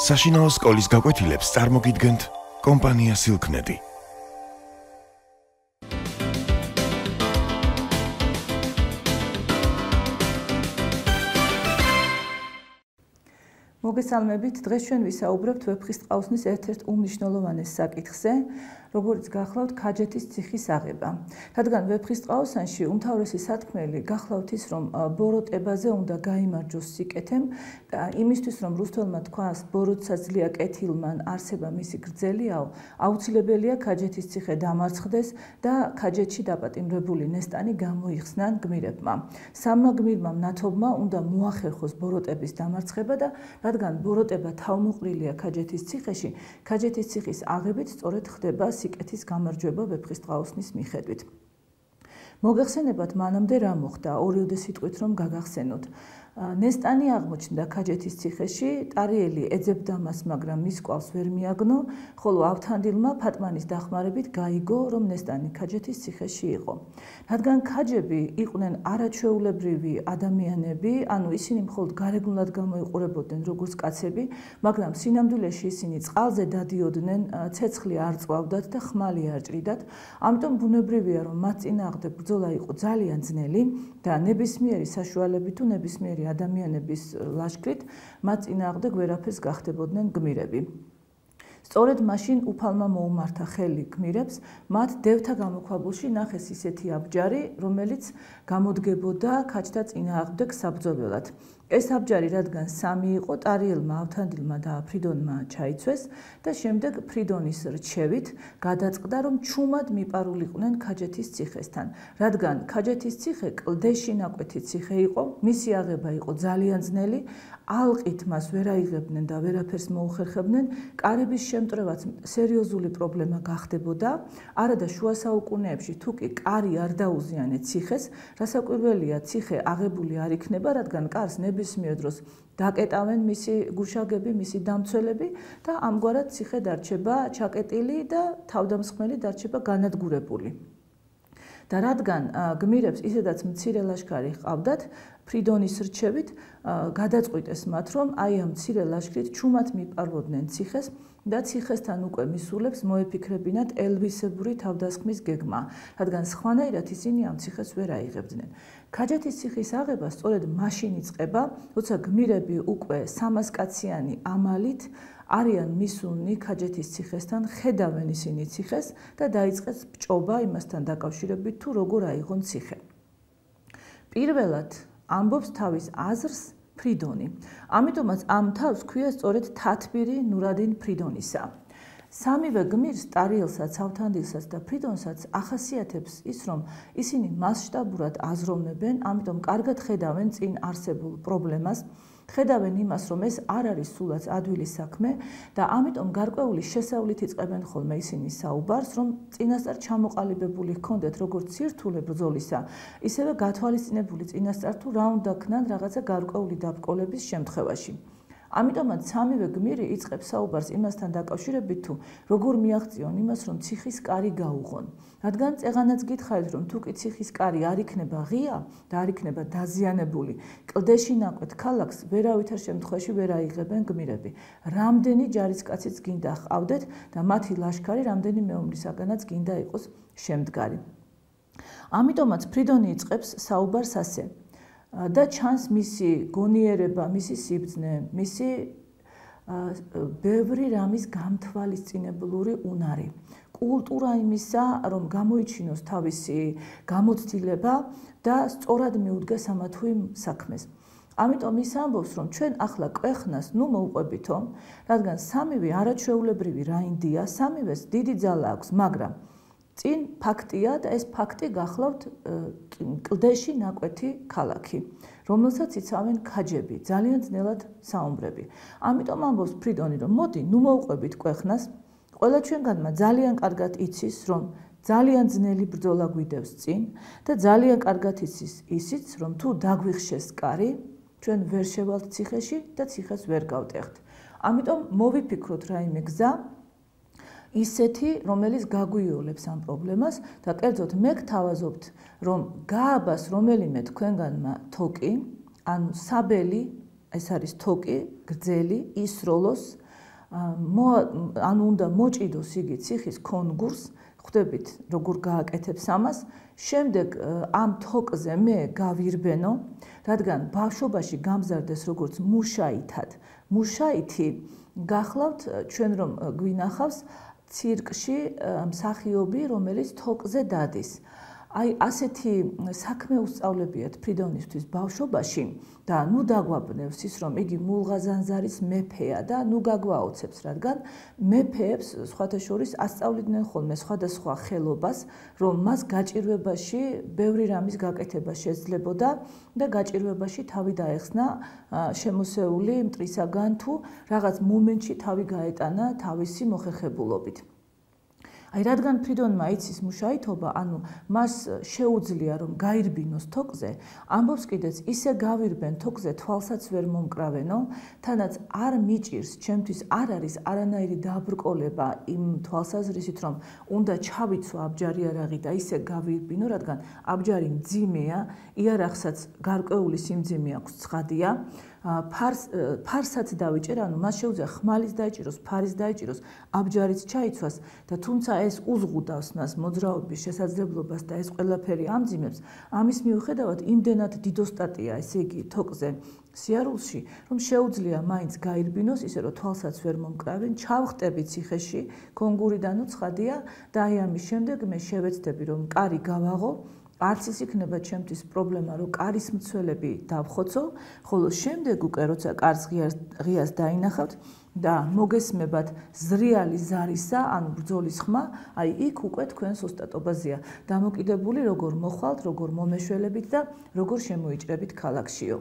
საშინაო სკოლის გაკვეთილებს წარმოგიდგენთ კომპანია Silknet. მოგესალმებით, დღეს ჩვენ ვისაუბრებთ ვეფხისტყაოსნის ერთ-ერთ უმნიშვნელოვანეს საკითხზე, როგორც გახლავთ ქაჯეთის ციხის აღება. რადგან ვეფხისტყაოსანში უმთავრესი სათქმელი გახლავთ ის, რომ ბოროტებაზე უნდა გაიმარჯოს სიკეთემ და იმისთვის, რომ რუსთავმა თქვას ბოროტსაძლია კეთილმან არსება მისი გრძელიაო, აუცილებელია ქაჯეთის ციხე დამარცხდეს და ქაჯეთში დაპატიმრებული ნესტანი გამოიხსნან გმირებმა. სამმა გმირმა მნათობმა უნდა მოახერხოს ბოროტების დამარცხება და რადგან ბოროტება თავმოყრილია ქაჯეთის ციხეში, ქაჯეთის ციხის აღებით სწორედ ხდება სიკეთის გამარჯვება ვეფხისტყაოსნის მიხედვით. მოგეხსენებათ მანამდე რა მოხდა, ორიოდე სიტყვით რომ გაგახსენოთ. ნესტანი აღმოჩნდა ქაჯეთის ციხეში, ტარიელი ეძებდა მას, მაგრამ მის კვალს ვერ მიაგნო, ხოლო ავთანდილმა ფატმანის დახმარებით გაიგო, რომ ნესტანი ქაჯეთის ციხეში იყო. რადგან ქაჯები იყვნენ არაჩვეულებრივი ადამიანები, ანუ ისინი მხოლოდ გარეგნულად გამოიყურებოდნენ როგორც კაცები, მაგრამ სინამდვილეში ისინი წყალზე დადიოდნენ, ცეცხლი არ წვავდათ და ხმალი არ ჭრიდათ, ამიტომ ბუნებრივია, რომ მათ წინააღმდეგ ბრძოლა იყო ძალიან ძნელი და ნებისმიერი საშუალებით თუ ნებისმიერი ადამიანების ლაშქრით მათ წინააღმდეგ ვერაფერს გახდებოდნენ გმირები. სწორედ მაშინ უფალმა მოუმართა ხელი გმირებს, მათ დევთა გამოქვაბულში ნახეს ისეთი აბჯარი, რომელიც გამოდგებოდა ქაჯთა წინააღმდეგ საბრძოლველად. ეს აბჯარი, რადგან სამი იყო, ტარიელმა, ავთანდილმა და ფრიდონმა ჩაიცვეს და შემდეგ ფრიდონის რჩევით გადაწყდა, რომ ჩუმად მიპარულიყვნენ ქაჯეთის ციხესთან. რადგან ქაჯეთის ციხე კლდეში ნაკვეთი ციხე იყო, მისი აღება იყო ძალიან ძნელი, ალყით მას ვერ აიღებდნენ და ვერაფერს მოუხერხებდნენ, კარების შემტრევაც სერიოზული პრობლემა გახდებოდა, არადა შუა საუკუნეებში თუ კი კარი არ დაუზიანეთ ციხეს, რასაკვირველია, ციხე აღებული არ იქნება, რადგან კარს ნებისმიერ დროს დაკეტავენ მისი გუშაგები, მისი დამცველები და ამგვარად ციხე დარჩება ჩაკეტილი და თავდამსხმელი დარჩება განადგურებული. და რადგან გმირებს ისედაც მცირე ლაშქარი ჰყავდათ, ფრიდონის რჩევით გადაწყვიტეს მათ, რომ აი ამ მცირე ლაშქრით ჩუმად მიპარვოდნენ ციხეს და ციხესთან უკვე მისულებს მოეფიქრებინათ ელვისებური თავდასხმის გეგმა, რადგან სხვანაირად ისინი ამ ციხეს ვერ აიღებდნენ. ქაჯეთის ციხის აღება სწორედ მაშინ იწყება, როცა გმირები უკვე 300 კაციანი ამალით არიან მისულნი ქაჯეთის ციხესთან, ხედავენ ისინი ციხეს და დაიწყეს ბჭობა იმასთან დაკავშირებით, თუ როგორ აიღონ ციხე. პირველად ამბობს თავის აზრს ფრიდონი. ამიტომაც ამ თავს ქვია სწორედ თათბირი ნურადინ ფრიდონისა. სამივე გმირს, ტარიელსაც, ავთანდილსაც და ფრიდონსაც ახასიათებს ის, რომ ისინი მასშტაბურად აზროვნებენ, ამიტომ კარგად ხედავენ წინ არსებულ პრობლემას, ხედავენ იმას, რომ ეს არ არის სულაც ადვილი საქმე და ამიტომ გარკვეული შესავლით იწყებენ ხოლმე ისინი საუბარს, რომ წინასწარ ჩამოყალიბებული ჰქონდეთ როგორც სირთულე ბრძოლისა, ისევე გათვალისწინებული წინასწარ თუ რა უნდა ქნან რაღაცა გარკვეული დაბრკოლების შემთხვევაში. ამიტომაც სამივე გმირი იწყებს საუბარს იმასთან დაკავშირებით, თუ როგორ მიაღწიონ იმას, რომ ციხის კარი გაუღონ. რადგან წეღანაც გითხარით, რომ თუ კი ციხის კარი არ იქნება ღია და არ იქნება დაზიანებული, კლდეში ნაკვეთ ქალაქს ვერავითარ შემთხვევაში ვერ აიღებენ გმირები. რამდენი ჯარისკაციც გინდა ჰყავდეთ და მათი ლაშქარი რამდენიმე ომრისაგანაც გინდა იყოს შემდგარი. ამიტომაც ფრიდონი იწყებს საუბარს ასე. და ჩანს მისი გონიერება, მისი სიბრძნე, მისი ბევრი რამის გამთვალისწინებლური უნარი. კულტურა იმისა, რომ გამოიჩინოს თავისი გამოცდილება და სწორად მიუდგეს ამა თუ იმ საქმეს. ამიტომ ის ამბობს, რომ ჩვენ ახლა კვეხნას ნუ მოუყვებითო, რადგან სამივე არაჩვეულებრივი რაინდია, სამივეს დიდი ძალა აქვს, მაგრამ წინ ფაქტია და ეს ფაქტი გახლავთ კლდეში ნაკვეთი ქალაქი, რომელსაც იცავენ ქაჯები, ძალიან ძნელად საომბრები. ამიტომ ამბობს ფრიდონი, რომ მოდი, ნუ მოუყვებით კვეხნას, ყველა ჩვენგანმა ძალიან კარგად იცის, რომ ძალიან ძნელი ბრძოლა გვიდევს წინ და ძალიან კარგად იცის ისიც, რომ თუ დაგვიხშეს კარი, ჩვენ ვერ შევალთ ციხეში და ციხეს ვერ გავტეხთ. ამიტომ მოვიფიქროთ რაიმე გზა, ისეთი, რომელიც გაგვიოლებს ამ პრობლემას და კერძოდ მე გთავაზობთ, რომ გააბას რომელიმე თქვენგანმა თოკი, ანუ საბელი, ეს არის თოკი, გრძელი, ისროლოს ანუ უნდა მოჭიდოს იგი ციხის კონგურს, ხვდებით როგორ გააკეთებს ამას, შემდეგ ამ თოკზე მე გავირბენო, რადგან ბავშვობაში გამზარდეს როგორც მუშაითად. მუშაითი გახლავთ ჩვენ რომ გვინახავს ცირკში მსახიობი, რომელიც თოკზე დადის. აი ასეთი საქმე უსწავლებიათ ფრიდონისთვის ბავშვობაში და ნუ დაგვაბნევს ის რომ იგი მულღაზანზარის მეფეა და ნუ გაგვაოცებს, რადგან მეფეებს სხვათა შორის ასწავლიდნენ ხოლმე სხვადასხვა ხელობას, რომ მას გაჭირვებაში ბევრი რამის გაკეთება შეძლებოდა და გაჭირვებაში თავი დაეხსნა შემოსეული მტრისაგან თუ რაღაც მომენტში თავი გაეტანა თავისი მოხერხებულობით. აი რადგან ფრიდონმა იცის მუშაითობა, ანუ მას შეუძლია რომ გაირბინოს თოკზე, ამბობს კიდეც ისე გავირბენ თოკზე თვალსაც ვერ მომკრავენო, თანაც არ მიჭირს, ჩემთვის არ არის არანაირი დაბრკოლება იმ თვალსაზრისით, რომ უნდა ჩავიცვა აბჯარი არაღი და ისე გავირბინო, რადგან აბჯარი მძიმეა, იარაღსაც გარკვეული სიმძიმე აქვს ცხადია. ფარსაც დავიჭერ, ანუ მას შეუძლია ხმალის დაიჭიროს, ფარის დაიჭიროს, აბჯარიც ჩაიცვას და თუმცა ეს უზღუდავს მას მოძრაობის შესაძლებლობას და ეს ყველაფერი ამძიმებს, ამის მიუხედავად იმდენად დიდოსტატია, ესე იგი თოკზე სიარულში, რომ შეუძლია მაინც გაირბინოს, ისე რომ თვალსაც ვერ მომკრავენ, ჩავხტები ციხეში, კონგურიდან უცხადია და აი ამის შემდეგ მე შევეცდები რომ კარი გავაღო. არც ის იქნება ჩემთვის პრობლემა, რომ კარის მცველები დავხოცო, ხოლო შემდეგ უკვე როცა კარს ღიას დაინახავთ და მოგესმებათ ზრიალი ზარისა, ანუ ბრძოლის ხმა, აი იქ უკვე თქვენს ოსტატობაზეა დამოკიდებული, როგორ მოხვალთ, როგორ მომეშველებით და როგორ შემოიჭრებით ქალაქშიო.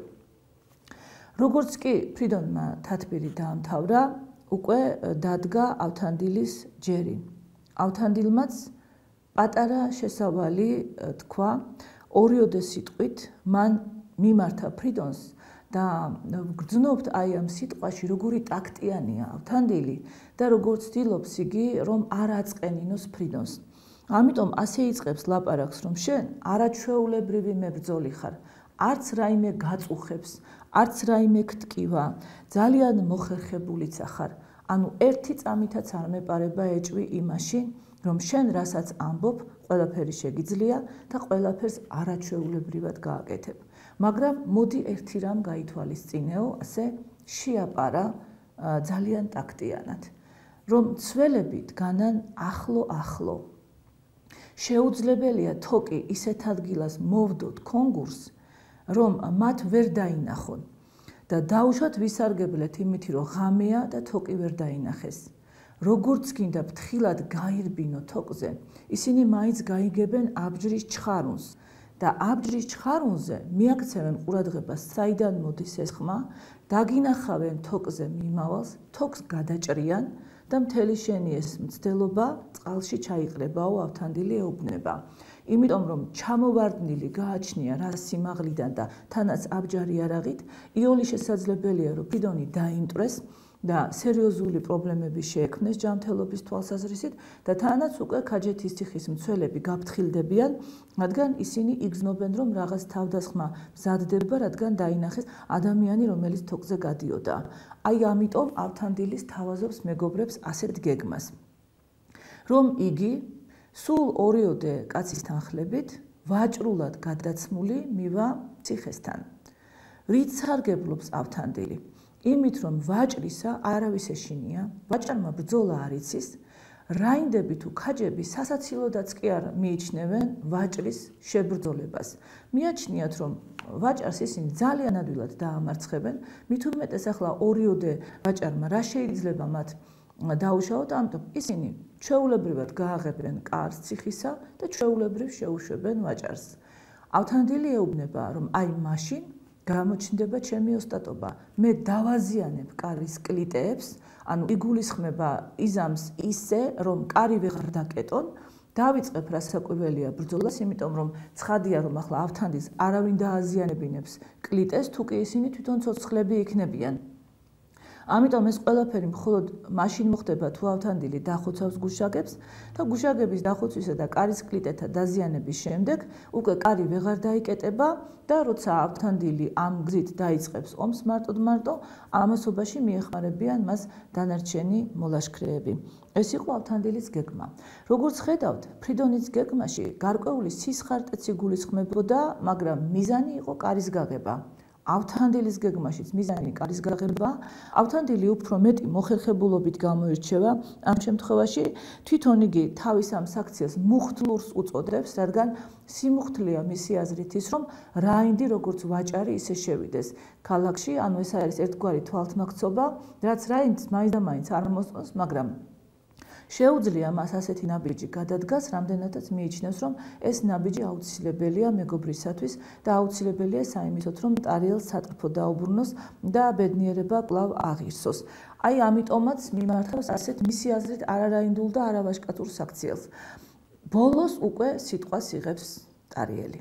როგორც კი ფრიდონმა თათბირი დაამთავრა, უკვე დადგა ავთანდილის ჯერი. ავთანდილმაც პატარა შესავალი თქვა, ორიოდე სიტყვით მან მიმართა ფრიდონს და გრძნობთ აი ამ სიტყვაში როგორი ტაქტიანია ავთანდილი და როგორ ცდილობს იგი რომ არ აწყენინოს ფრიდონს. ამიტომ ასე იწყებს ლაპარაკს, რომ შენ არაჩვეულებრივი მებრძოლი ხარ, არც რაიმე გაწუხებს, არც რაიმე გტკივა, ძალიან მოხერხებულიცა ხარ. ანუ ერთი წამითაც არ მეპარება ეჭვი იმაში, რომ შენ რასაც ამბობ, ყველაფერი შეგიძლია და ყველაფერს არაჩვეულებრივად გააკეთებ. მაგრამ მოდი ერთი რამ გაითვალისწინეო, ასე შეაპარა ძალიან ტაქტიანად, რომ ცველები დგანან ახლო-ახლო. შეუძლებელია თოკი ისეთ ადგილას მოვდოთ კონგურს, რომ მათ ვერ დაინახონ და დაუშვათ ვისარგებლეთ იმით, რომ ღამეა და თოკი ვერ დაინახეს. როგორც გინდა ფრთხილად გაირბინო თოკზე, ისინი მაინც გაიგებენ აბჯრის ჩხარუნს და აბჯრის ჩხარუნზე მიაქცევენ ყურადღებას, საიდან მოდის ეს ხმა, დაგინახავენ თოკზე მიმავალს, თოკს გადაჭრიან და მთელი შენი ეს მცდელობა წყალში ჩაიყრებაო, ავთანდილი ეუბნება. იმიტომ რომ ჩამოვარდნილი გააჩნია რა სიმაღლიდან და თანაც აბჯარი არაღით, იოლი შესაძლებელია რომ ფრიდონი დაიმტვრეს და სერიოზული პრობლემები შეექმნეს ჯანმრთელობის თვალსაზრისით და თანაც უკვე ქაჯეთის ციხის მცველები გაფრთხილდებიან, რადგან ისინი იგრძნობენ რომ რაღაც თავდასხმა მზადდება, რადგან დაინახეს ადამიანი, რომელიც თოკზე გადიოდა. აი ამიტომ ავთანდილის თავაზობს მეგობრებს ასეთ გეგმას, რომ იგი სულ ორიოდე კაცის თანხლებით ვაჭრულად გადაცმული მივა ციხესთან. რით სარგებლობს ავთანდილი? იმით რომ ვაჭრისა არავის ეშინია, ვაჭარმა ბრძოლა არ იცის, რაინდები თუ ქაჯები სასაცილოდაც კი არ მიიჩნევენ ვაჭრის შებრძოლებას. მიაჩნიათ რომ ვაჭარს ისინი ძალიან ადვილად დაამარცხებენ, მით უმეტეს ახლა ორიოდე ვაჭარმა რა შეიძლება მათ დაუშაოთ, ამიტომ ისინი ჩვეულებრივად გააღებენ კარს ციხისა და ჩვეულებრივ შეუშვებენ ვაჭარს. ავთანდილი ეუბნება რომ აი მაშინ გამოჩნდება ჩემი ოსტატობა. მე დავაზიანებ კარის კლიტეებს, ანუ იგულისხმება იზამს ისე, რომ კარი ვეღარ დაკეტონ, დავიწყებ რასაკვირველია ბრძოლას, იმიტომ რომ ცხადია რომ ახლა ავთანდილს არავინ დააზიანებინებს კლიტეს, თუ კი ისინი თვითონ ცოცხლები იქნებიან. ამიტომ ეს ყველაფერი მხოლოდ მაშინ მოხდება თუ ავთანდილი დახოცავს გუშაგებს და გუშაგების დახოცვისა და კარის კლიტეთა დაზიანების შემდეგ უკვე კარი ვეღარ დაიკეტება და როცა ავთანდილი ამ გზით დაიწყებს ომს მარტო ამასობაში მიეხმარებიან მას დანარჩენი მოლაშქრეები. ეს იყო ავთანდილის გეგმა. როგორც ხედავთ, ფრიდონის გეგმაში გარკვეული სისხარტეცი გულისხმებოდა, მაგრამ მიზანი იყო კარის გაღება. ავთანდილის გეგმაშიც მიზანი კარის გაღება, ავთანდილი უფრო მეტი მოხერხებულობით გამოირჩევა, ამ შემთხვევაში თვითონ იგი თავის ამ საქციელს მუხტლურს უწოდებს, რადგან სიმუხტლეა მისი აზრით ის, რომ რაინდი როგორც ვაჭარი ისე შევიდეს ქალაქში, ანუ ეს არის ერთგვარი თვალთმაქცობა, რაც რაინდს მაინც და მაინც არ მოსწონს, მაგრამ შეუძლია მას ასეთი ნაბიჯი გადადგას, რამდენადაც მიიჩნევს, რომ ეს ნაბიჯი აუცილებელია მეგობრისათვის და აუცილებელია საიმისოთ, რომ ტარიელს სატრფო დაუბრუნოს და ბედნიერება კვლავ აღირსოს. აი ამიტომაც მიმართავს ასეთ მისი აზრით არარაინდულ და არავაშკაცურ საქციელს. ბოლოს უკვე სიტყვას იღებს ტარიელი.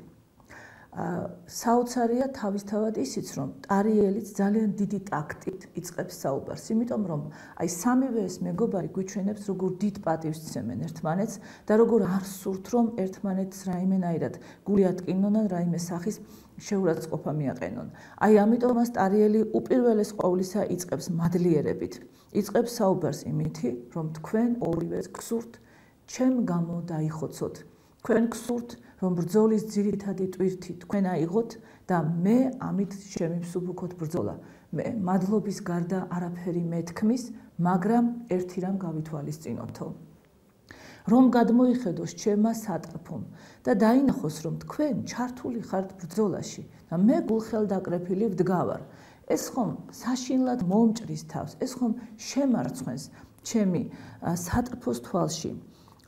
საოცარია თავისთავად ისიც, რომ ტარიელიც ძალიან დიდი ტაქტით იწყებს საუბარს, იმიტომ რომ აი სამივე ეს მეგობარი გვიჩვენებს, როგორ დიდ პატივს სცემენ ერთმანეთს და როგორ არ სურთ, რომ ერთმანეთს რაიმენაირად გული ატკინონ ან რაიმე სახის შეურაცხყოფა მიაყენონ. აი ამიტომაც ტარიელი უპირველეს ყოვლისა იწყებს მადლიერებით. იწყებს საუბარს იმითი, რომ თქვენ ორივეს გსურთ, ჩემ გამო დაიხოცოთ. თქვენ გსურთ, რომ ბრძოლის ძირითადი ტვირთი თქვენ აიღოთ და მე ამით შემივსუბუქოთ ბრძოლა. მე მადლობის გარდა არაფერი მეთქმის, მაგრამ ერთი რამ გავითვალისწინოთო. რომ გადმოიხედოს ჩემმა სატრფომ და დაინახოს, რომ თქვენ ჩართული ხართ ბრძოლაში და მე გულხელდაკრეფილი ვდგავარ. ეს ხომ საშინლად მომჭრის თავს, ეს ხომ შემარცხვენს ჩემი სატრფოს თვალში.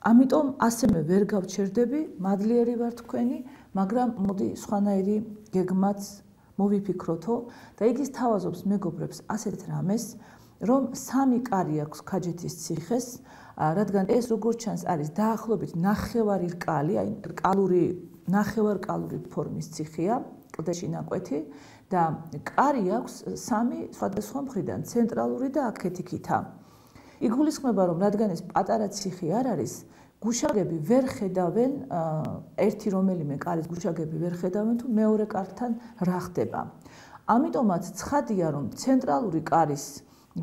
ამიტომ ასევე ვერ გავჩერდები, მადლიერი ვარ თქვენი, მაგრამ მოდი სხვანაირი გეგმაც მოვიფიქროთო და იგი სთავაზობს მეგობრებს ასეთ რამეს, რომ 3 კარი აქვს ქაჯეთის ციხეს, რადგან ეს როგორც ჩანს არის დაახლოებით ნახევარი რკალი, აი რკალური ნახევარკალური ფორმის ციხეა, კლდეში ნაკვეთი და კარი აქვს 3 სხვადასხვა მხრიდან, ცენტრალური და აქეთ-იქითა. იგულისხმება, რომ რადგან ეს პატარა ციხე არ არის, გუშაგები ვერ ხედავენ, ერთი რომელიმე კარის გუშაგები ვერ ხედავენ თუ მეორე კართან რა ხდება. ამიტომაც ცხადია, რომ ცენტრალური კარის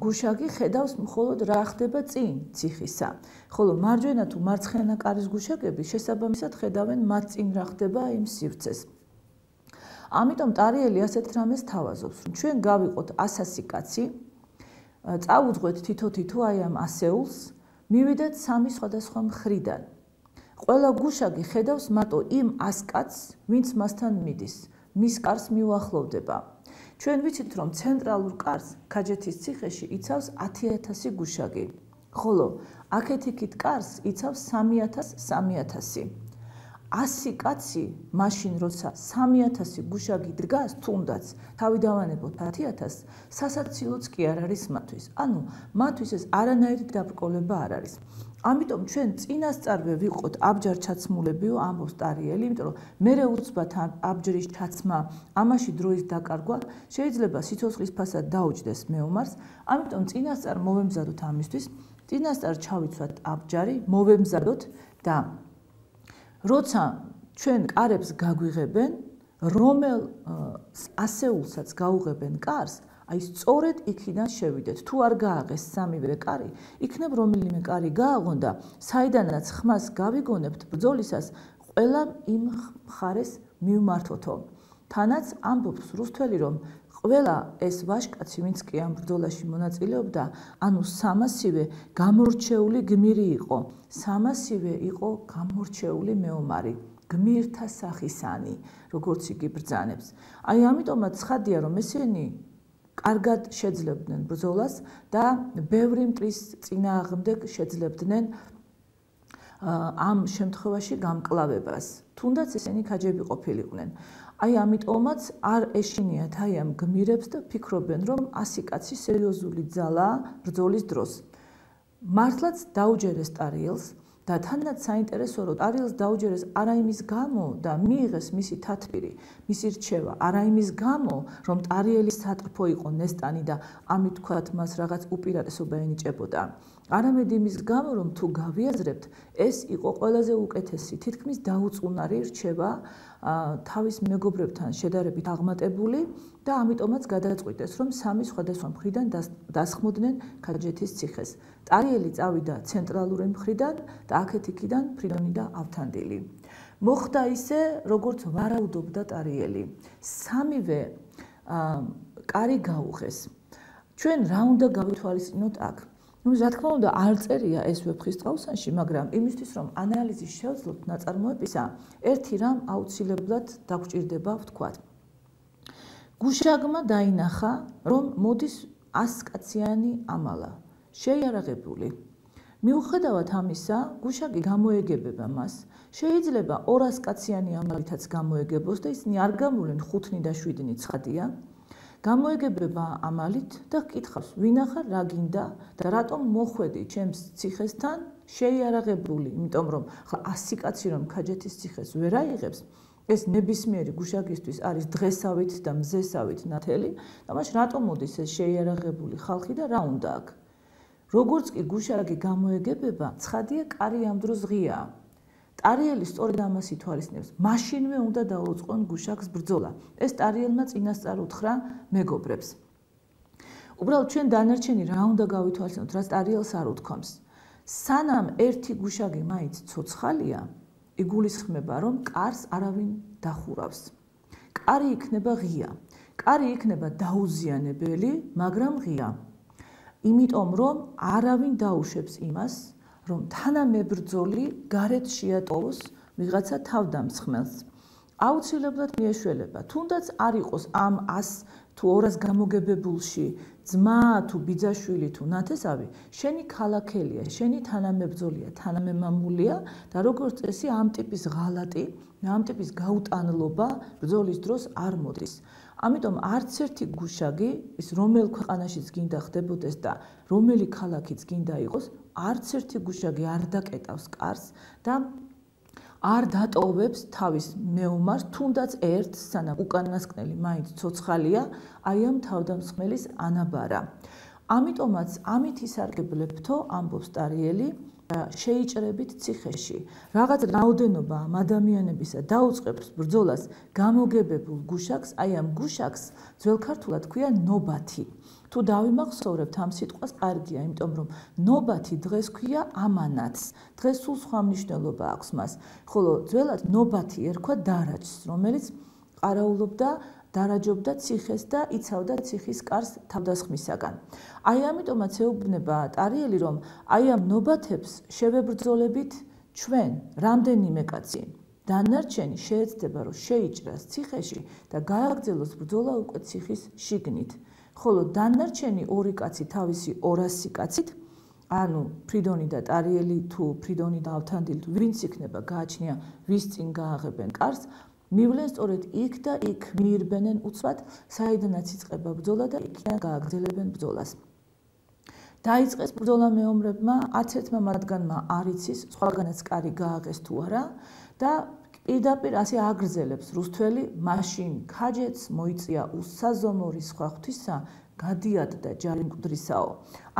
გუშაგი ხედავს მხოლოდ რა ხდება წინ ციხისა, ხოლო მარჯვენა თუ მარცხენა კარის გუშაგები შესაბამისად ხედავენ მათ წინ რა ხდება იმ სივრცეს. ამიტომ ტარიელი ასეთ რამეს თავაზობს, რომ ჩვენ გავიყოთ 100 კაცი, წავუძღვეთ თითო-თითო აი ამ ასეულს, მივიდეთ 3 სხვადასხვა მხრიდან. ყველა გუშაგი ხედავს მარტო იმ 100 კაცს, ვინც მასთან მიდის, მის კარს მიუახლოვდება. ჩვენ ვიცით, რომ ცენტრალურ კარს ქაჯეთის ციხეში იცავს 10,000 გუშაგი, ხოლო აქეთ-იქით კარს იცავს 3,000. 100 კაცი მაშინ როცა 3,000 გუშაგი დგას, თუნდაც თავი დავანებოთ 10,000, სასაცილოც კი არ არის მათთვის. ანუ მათთვის ეს არანაირი დაბრკოლება არ არის. ამიტომ ჩვენ წინასწარვე ვიყოთ აბჯარ ჩაცმულებიო, ამბობს ტარიელი, იმიტომ რომ მერე უცბად აბჯრის ჩაცმა, ამაში დროის დაკარგვა შეიძლება სიცოცხლის ფასად დაუჯდეს მეომარს, ამიტომ წინასწარ მოვემზადოთ ამისთვის, წინასწარ ჩავიცვათ აბჯარი, მოვემზადოთ და როცა ჩვენ კარებს გაგვიღებენ, რომელ ასეულსაც გაუღებენ კარს, აი სწორედ იქიდან შევიდეთ. თუ არ გააღეს სამივე კარი, იქნებ რომელიმე კარი გააღონ და საიდანაც ხმას გავიგონებთ ბრძოლისას, ყველა იმ მხარეს მივმართოთო. თანაც ამბობს რუსთველი, რომ ყველა ეს ვაჟკაცი, ვინც კი ამ ბრძოლაში მონაწილეობდა, ანუ 300-ვე გამორჩეული გმირი იყო. 300-ვე იყო გამორჩეული მეომარი, გმირთა სახისანი, როგორც იგი ბრძანებს. აი ამიტომაც ცხადია, რომ ესენი კარგად შეძლებდნენ ბრძოლას და ბევრი მტრის წინააღმდეგ შეძლებდნენ ამ შემთხვევაში გამკლავებას. თუნდაც ესენი ქაჯები ყოფილიყვნენ. აი ამიტომაც არ ეშინიათ აი ამ გმირებს და ფიქრობენ, რომ 100 კაცი სერიოზული ძალაა ბრძოლის დროს. მართლაც დაუჯერეს ტარიელს და თანაც საინტერესო რომ ტარიელს დაუჯერეს არა იმის გამო და მიიღეს მისი თათბირი, მისი რჩევა, არა იმის გამო, რომ ტარიელის სატრფო იყო ნესტანი და ამით თქვათ მას რაღაც უპირატესობა ენიჭებოდა. არამედ იმის გამო, რომ თუ გავიაზრებთ, ეს იყო ყველაზე უკეთესი, თითქმის დაუწყუნარი რჩევა თავის მეგობრებთან შედარებით აღმატებული და ამიტომაც გადაწყვიტეს, რომ სამი სხვადასხვა მხრიდან დასხმოდნენ ქაჯეთის ციხეს. ტარიელი წავიდა ცენტრალური მხრიდან და აქეთ-იქიდან ფრიდონი და ავთანდილი. მოხდა ისე, როგორც ვარაუდობდა ტარიელი. სამივე კარი გაუღეს. ჩვენ რა უნდა გავითვალისწინოთ აქ? რა თქმა უნდა, არ წერია ეს ვეფხისტყაოსანში, მაგრამ იმისთვის, რომ ანალიზი შევძლოთ ნაწარმოებისა, ერთი რამ აუცილებლად დაგვჭირდება ვთქვათ. გუშაგმა დაინახა, რომ მოდის 100 კაციანი ამალა, შეიარაღებული. მიუხედავად ამისა, გუშაგი გამოეგებება მას. შეიძლება 200 კაციანი ამალითაც გამოეგებოს და ისინი არ გამოვლენ 5 და 7 ცხადია. გამოეგებება ამალით და კითხავს, ვინახარ რა გინდა და რატომ მოხვედი ჩემს ციხესთან შეიარაღებული, იმიტომ რომ 100 კაცი რომ ქაჯეთის ციხეს ვერ აიღებს, ეს ნებისმიერი გუშაგისთვის არის დღესავით და მზესავით ნათელი და მაშ რატომ მოდის ეს შეიარაღებული ხალხი და რა უნდა აქ? როგორც კი გუშაგი გამოეგებება, ცხადია კარი ამ დროს ღიაა. ტარიელი სწორედ ამას ითვალისწინებს. მაშინვე უნდა დაუწყონ გუშაგს ბრძოლა. ეს ტარიელმა წინასწარ უთხრა მეგობრებს. უბრალოდ ჩვენ დანარჩენი რა უნდა გავითვალისწინოთ, რაც ტარიელს არ უთქვამს. სანამ ერთი გუშაგი მაინც ცოცხალია, იგულისხმება, რომ კარს არავინ დახურავს. კარი იქნება ღია. კარი იქნება დაუზიანებელი, მაგრამ ღია. იმიტომ რომ არავინ დაუშვებს იმას, რომ თანამებრძოლი გარეთ შეატოვოს ვიღაცა თავდამსხმელს. აუცილებლად მიეშველება, თუნდაც არ იყოს ამ 100 თუ 200 გამოგებებულში ძმა თუ ბიძაშვილი თუ ნათესავი, შენი ქალაქელია, შენი თანამებრძოლია, თანამემამულია და როგორც წესი ამ ტიპის ღალატი, ამ ტიპის გაუტანლობა ბრძოლის დროს არ მოდის. ამიტომ არც ერთი გუშაგი, ის რომელ ქვეყანაშიც გინდა ხდებოდეს და რომელი ქალაქიც გინდა იყოს, არც ერთი გუშაგი არ დაკეტავს კარს და არ დატოვებს თავის მეომარს, თუნდაც ერთს, სანამ უკანასკნელი მაინც ცოცხალია, აი ამ თავდამსხმელის ანაბარა. ამიტომაც ამით ისარგებლებთო, ამბობს ტარიელი, შეიჭრებით ციხეში. რაღაც რაოდენობა ამ ადამიანებისა დაუწყებს ბრძოლას გამოგებებულ გუშაგს, აი ამ გუშაგს ძველ ქართულად ქვია ნობათი. თუ დავიმახსოვრებთ ამ სიტყვას, კარგია, იმიტომ რომ ნობათი დღეს ქვია ამანათს. დღეს სულ სხვა მნიშვნელობა აქვს მას. ხოლო ძველად ნობათი ერქვა დარაჯს, რომელიც ყარაულობდა დარაჯობდა ციხეს და იცავდა ციხის კარს თავდასხმისაგან. აი ამიტომაც ეუბნება ტარიელი, რომ აი ამ ნობათებს შევებრძოლებით ჩვენ, რამდენიმე კაცი. დანარჩენი შეეცდება, რომ შეიჭრას ციხეში და გააგრძელოს ბრძოლა უკვე ციხის შიგნით. ხოლო დანარჩენი 2 კაცი თავისი 200 კაცით, ანუ ფრიდონი და ტარიელი თუ ფრიდონი და ავთანდილი თუ ვინც იქნება გააჩნია, ვის წინ გააღებენ კარს, მივლენ სწორედ იქ და იქ მიირბენენ უცბად, საიდანაც იწყება ბრძოლა და იქიდან გააგრძელებენ ბრძოლას. დაიწყეს ბრძოლა მეომრებმა, არც ერთმა მათგანმა არ იცის, სხვაგანაც კარი გააღეს თუ არა და პირდაპირ ასე აგრძელებს რუსთველი, მაშინ ქაჯეთს მოიწია უსაზომორი სხვა ღვთისა, გადიატდა ჯარი მკვდრისაო.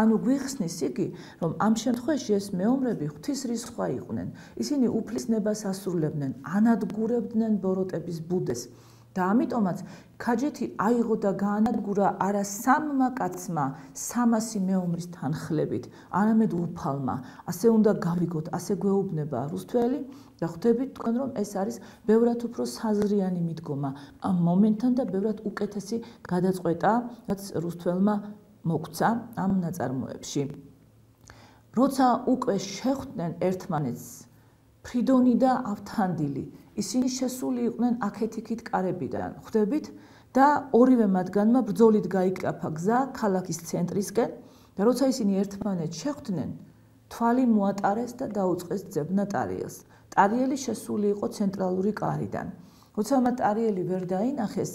ანუ გვიხსნის იგი, რომ ამ შემთხვევაში ეს მეომრები ღვთის რისხვა იყვნენ. ისინი უფლისნებას ასრულებდნენ, ანადგურებდნენ ბოროტების ბუდეს. და ამიტომაც ქაჯეთი აიღო და გაანადგურა არა 3 კაცმა 300 მეომრის თანხლებით, არამედ უფალმა. ასე უნდა გავიგოთ, ასე გვეუბნება რუსთველი და ხვდებით თქვენ, რომ ეს არის ბევრად უფრო საზრიანი მიდგომა ამ მომენტთან და ბევრად უკეთესი გადაწყვეტა, რაც რუსთველმა მოგცა ამ ნაწარმოებში. როცა უკვე შეხვდნენ ერთმანეთს ფრიდონი და ავთანდილი, ისინი შესული იყვნენ აქეთ-იქით კარებიდან, ხვდებით და ორივე მათგანმა ბრძოლით გაიკაფა გზა ქალაქის ცენტრისკენ და როცა ისინი ერთმანეთს შეხვდნენ, თვალი მოატარეს და დაუწყეს ძებნა ტარიელს. ტარიელი შესული იყო ცენტრალური კარიდან. როცა მათ ტარიელი ვერ დაინახეს,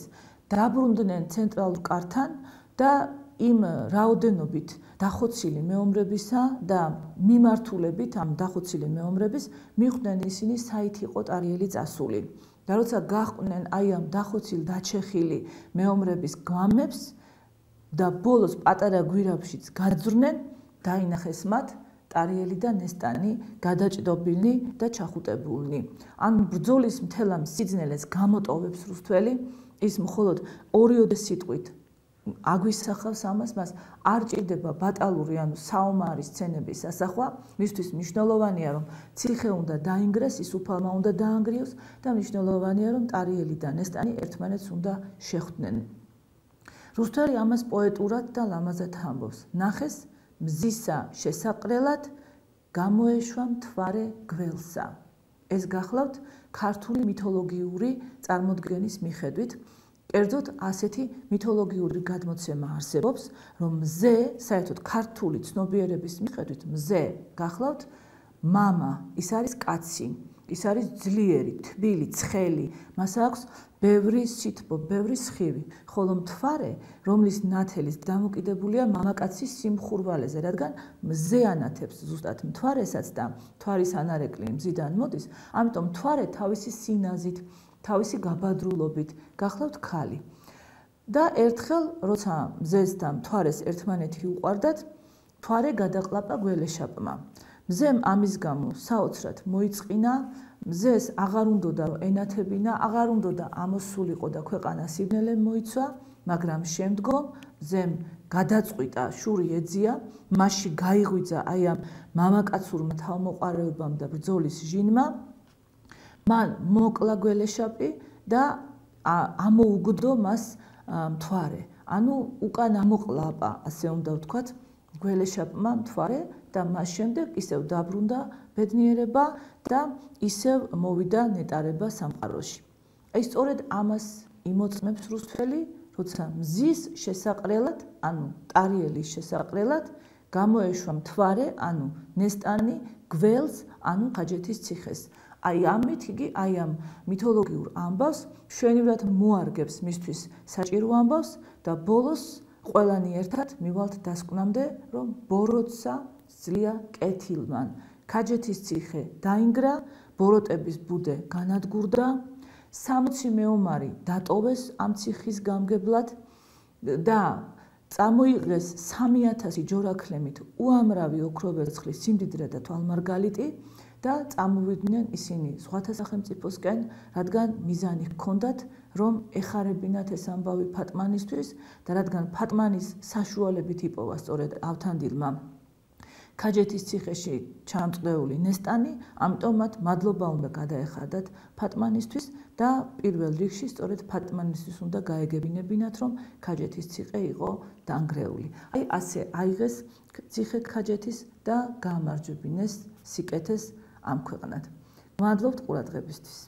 დაბრუნდნენ ცენტრალურ კართან და იმ რაოდენობით დახოცილი მეომრებისა და მიმართულებით ამ დახოცილი მეომრების მიხვდნენ ისინი საით იყო ტარიელი წასული. და როცა გაჰყვნენ აი ამ დახოცილ დაჩეხილი მეომრების გვამებს და ბოლოს პატარა გვირაბშიც გაძვრნენ, დაინახეს მათ ტარიელი და ნესტანი გადაჭდობილნი და ჩახუტებულნი. ან ბრძოლის მთელ ამ სიძნელეს გამოტოვებს რუსთველი, ის მხოლოდ ორიოდე სიტყვით აგვისახავს ამას, მას არ ჭირდება ბატალური ანუ საომარი სცენების ასახვა, მისთვის მნიშვნელოვანია რომ ციხე უნდა დაინგრეს, ის უფალმა უნდა დაანგრიოს და მნიშვნელოვანია რომ ტარიელი და ნესტანი ერთმანეთს უნდა შეხვდნენ. რუსთველი ამას პოეტურად და ლამაზად ამბობს. ნახეს მზისა შესაყრელად გამოეშვა მთვარე გველსა. ეს გახლავთ ქართული მითოლოგიური წარმოდგენის მიხედვით. კერძოდ ასეთი მითოლოგიური გადმოცემა არსებობს, რომ მზე, საერთოდ ქართული ცნობიერების მიხედვით, მზე გახლავთ მამა, ის არის კაცი, ის არის ძლიერი, თბილი, ცხელი, მას აქვს ბევრი სითბო, ბევრი სხივი, ხოლო მთვარე, რომლის ნათელის დამოკიდებულია მამაკაცის სიმხურვალეზე, რადგან მზე ანათებს ზუსტად მთვარესაც და მთვარის ანარეკლი მზიდან მოდის, ამიტომ მთვარე თავისი სინაზით, თავისი გაბადრულობით გახლავთ ქალი. და ერთხელ, როცა მზეს და მთვარეს ერთმანეთი უყვარდათ, მთვარე გადაყლაპა გველეშაპმა. მზემ ამის გამო საოცრად მოიწყინა, მზეს აღარ უნდოდა რომ ენათებინა, აღარ უნდოდა ამოსულიყო და ქვეყანა სიბნელე მოიცვა, მაგრამ შემდგომ მზემ გადაწყვიტა, შური ეძია, მასში გაიღვიძა აი ამ მამაკაცურმა თავმოყარეობამ და ბრძოლის ჟინმა, მან მოკლა გველეშაპი და ამოუგდო მას მთვარე. ანუ უკან ამოყლაპა, ასე უნდა ვთქვათ, გველეშაპმა მთვარე და მას შემდეგ ისევ დაბრუნდა ბედნიერება და ისევ მოვიდა ნეტარება სამყაროში. აი სწორედ ამას იმოწმებს რუსთველი, როცა მზის შესაყრელად, ანუ ტარიელის შესაყრელად გამოეშვა მთვარე, ანუ ნესტანი გველს, ანუ ხაჯეთის ციხეს. აი ამით იგი აი ამ მითოლოგიურ ამბავს მშვენივრად მოარგებს მისთვის საჭირო ამბავს და ბოლოს ყველანი ერთად მივალთ დასკვნამდე, რომ ბოროტსა ძლია კეთილმან. ქაჯეთის ციხე დაინგრა, ბოროტების ბუდე განადგურდა, 60 მეომარი დატოვეს ამ ციხის გამგებლად და წამოიღეს 3000 ჯორაქლემით უამრავი ოქროვერცხლის სიმდიდრე და თვალმარგალიტი და წამოვიდნენ ისინი სხვათა სახელმწიფოსკენ, რადგან მიზანი ჰქონდათ, რომ ეხარებინათ ეს ამბავი ფატმანისთვის და რადგან ფატმანის საშუალებით იპოვა სწორედ ავთანდილმა ქაჯეთის ციხეში ჩამწყვეული ნესტანი, ამიტომ მათ მადლობა უნდა გადაეხადათ ფატმანისთვის და პირველ რიგში სწორედ ფატმანისთვის უნდა გაეგებინებინათ, რომ ქაჯეთის ციხე იყო დანგრეული. აი ასე აიღეს ციხე ქაჯეთის და გაამარჯვებინეს სიკეთეს ამ ქვეყნად. მადლობთ ყურადღებისთვის.